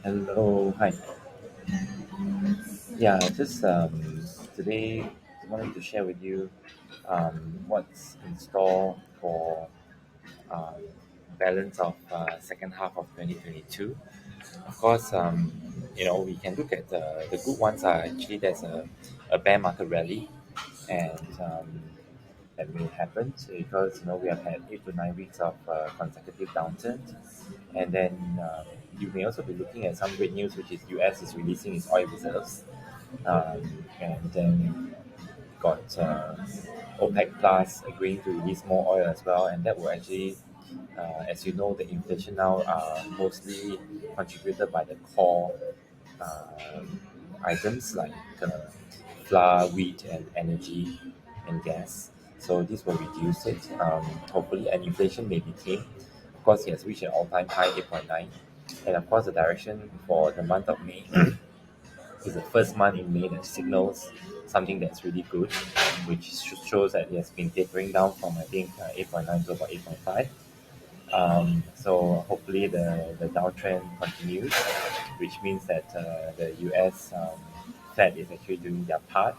Hello, hi. Yeah, just today wanted to share with you what's in store for um, balance of second half of 2022. Of course, we can look at the good ones are actually there's a bear market rally, and that may happen because we have had 8 to 9 weeks of consecutive downturns, and then you may also be looking at some great news, which is U.S. is releasing its oil reserves, and then got OPEC Plus agreeing to release more oil as well, and that will actually, as you know, the inflation now are mostly contributed by the core um items like uh, flour, wheat, and energy and gas. So this will reduce it. Hopefully, and inflation may be tame. Of course, it has reached an all-time high, 8.9, and of course, the direction for the month of May is the first month in May that signals something that's really good, which shows that it has been tapering down from I think 8.9 to about 8.5. So hopefully the downtrend continues, which means that the US Fed is actually doing their part.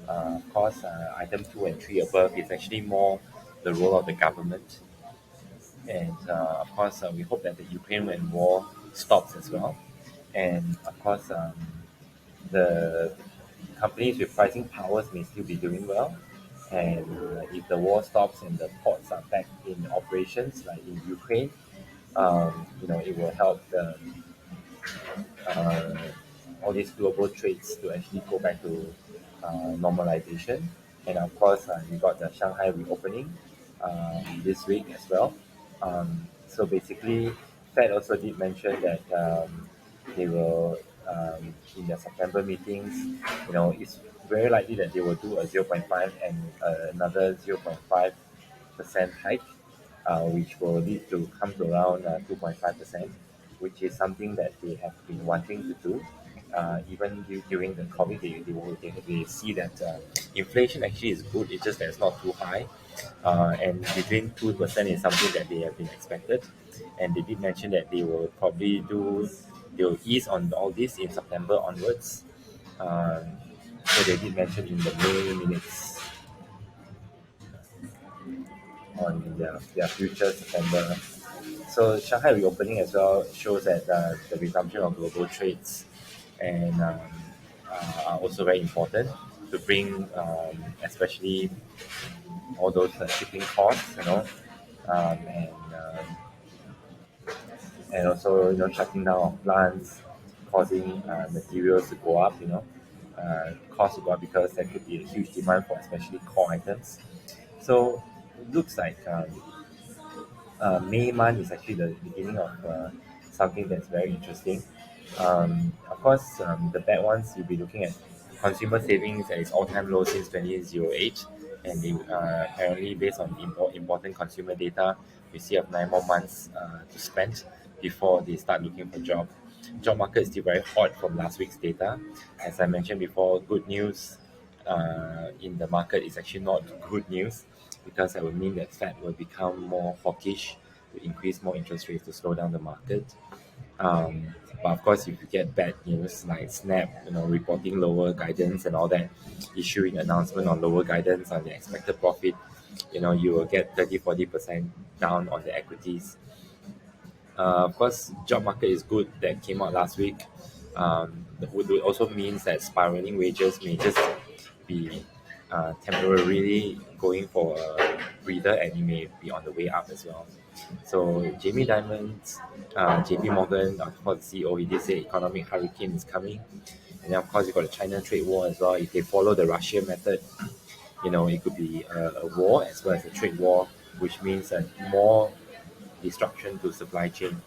Of course, item 2 and 3 above is actually more the role of the government, and of course, we hope that the Ukraine war stops as well. And of course, the companies with pricing powers may still be doing well. And if the war stops and the ports are back in operations, like in Ukraine, it will help uh, all these global trades to actually go back to normalization. And of course, we got the Shanghai reopening this week as well. So basically, Fed also did mention that they will, in their September meetings, it's very likely that they will do a zero point 0.5 and another 0.5% hike, which will lead to come to around 2.5%, which is something that they have been wanting to do. Even during the COVID, they see that inflation actually is good. It's just that it's not too high, and between 2% is something that they have been expected. And they did mention that they'll ease on all this in September onwards. Um, so they did mention in the May minutes on their future September. So Shanghai reopening as well shows that the resumption of global trades and are also very important to bring, especially all those shipping costs, and also shutting down of plants, causing materials to go up, costs to go up because there could be a huge demand for especially core items. So it looks like May month is actually the beginning of something that's very interesting. Of course, the bad ones you'll be looking at consumer savings at its all-time low since 2008, and they apparently based on important consumer data, we still have 9 more months to spend before they start looking for job. Job market is still very hot from last week's data. As I mentioned before, good news in the market is actually not good news because that would mean that Fed will become more hawkish to increase more interest rates to slow down the market. But of course, if you get bad news like Snap, reporting lower guidance and all that, issuing announcement on lower guidance on the expected profit, you will get 30-40% down on the equities. Of course, job market is good that came out last week. That would also means that spiraling wages may just be temporarily going for a breather, and it may be on the way up as well. So Jamie Dimon, JP Morgan, of course, the CEO, he did say economic hurricane is coming. And then of course you got the China trade war as well. If they follow the Russia method, it could be a war as well as a trade war, which means that more disruption to supply chain.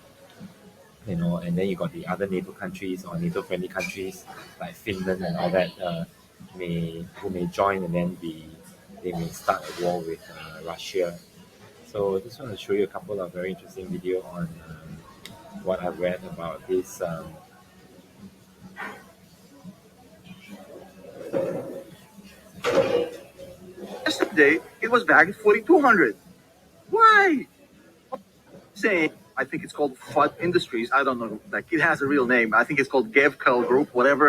And then you got the other NATO countries or NATO friendly countries like Finland and all that who may join, and then they may start a war with Russia. So I just want to show you a couple of very interesting video on what I've read about this. Yesterday, it was back at 4,200. Why? Saying I think it's called FUD Industries. I don't know, like it has a real name. I think it's called Gavkel Group, whatever.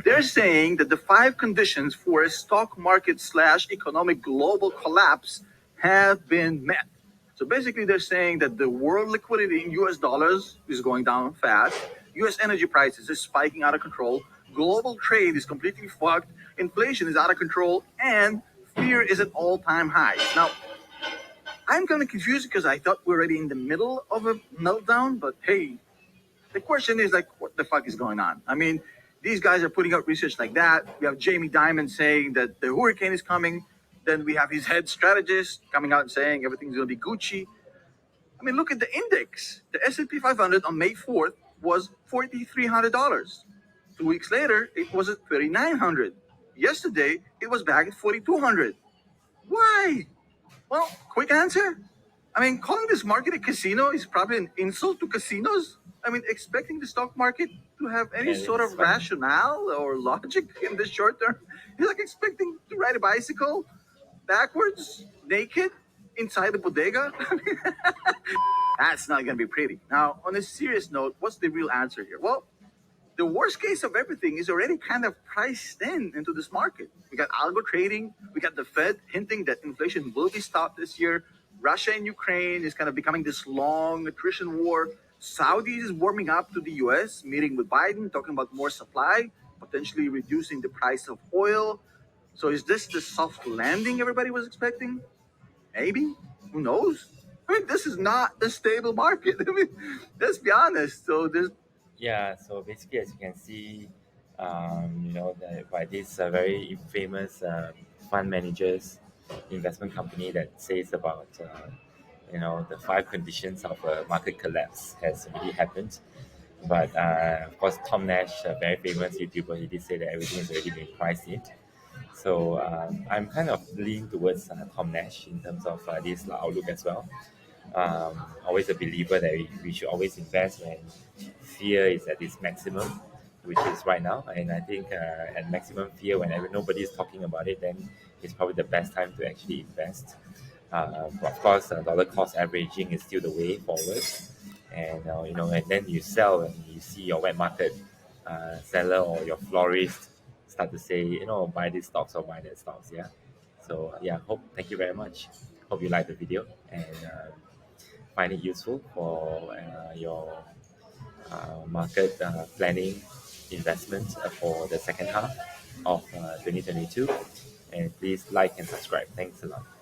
They're saying that the five conditions for a stock market slash economic global collapse have been met. So basically, they're saying that the world liquidity in US dollars is going down fast, US energy prices is spiking out of control, global trade is completely fucked, inflation is out of control, and fear is at all time highs. Now, I'm kind of confused because I thought we're already in the middle of a meltdown, but hey, the question is like, what the fuck is going on? I mean, these guys are putting out research like that. We have Jamie Dimon saying that the hurricane is coming. Then we have his head strategist coming out and saying everything's going to be Gucci. I mean, look at the index. The S&P 500 on May 4th was $4,300. 2 weeks later, it was at 3,900. Yesterday, it was back at 4,200. Why? Well, quick answer. I mean, calling this market a casino is probably an insult to casinos. I mean, expecting the stock market to have any Yeah, sort it's of funny. rationale or logic in the short term is like expecting to ride a bicycle backwards, naked, inside the bodega. I mean, that's not going to be pretty. Now, on a serious note, what's the real answer here? Well, the worst case of everything is already kind of priced in into this market. We got algo trading. We got the Fed hinting that inflation will be stopped this year. Russia and Ukraine is kind of becoming this long attrition war. Saudi is warming up to the US, meeting with Biden, talking about more supply, potentially reducing the price of oil. So is this the soft landing everybody was expecting? Maybe. Who knows? I mean, this is not a stable market. I mean, let's be honest. So there's Yeah, so basically, as you can see, by this very famous fund managers, investment company that says about, the five conditions of a market collapse has already happened. But of course, Tom Nash, a very famous YouTuber, he did say that everything has already been priced in. So I'm kind of leaning towards Tom Nash in terms of this outlook as well. Always a believer that we should always invest when fear is at its maximum, which is right now. And I think at maximum fear, whenever nobody is talking about it, then it's probably the best time to actually invest. But of course, dollar cost averaging is still the way forward. And and then you sell and you see your wet market seller or your florist start to say, buy these stocks or buy that stocks. Yeah. So yeah, thank you very much. Hope you like the video and find it useful for your market planning investment for the second half of 2022. And please like and subscribe. Thanks a lot.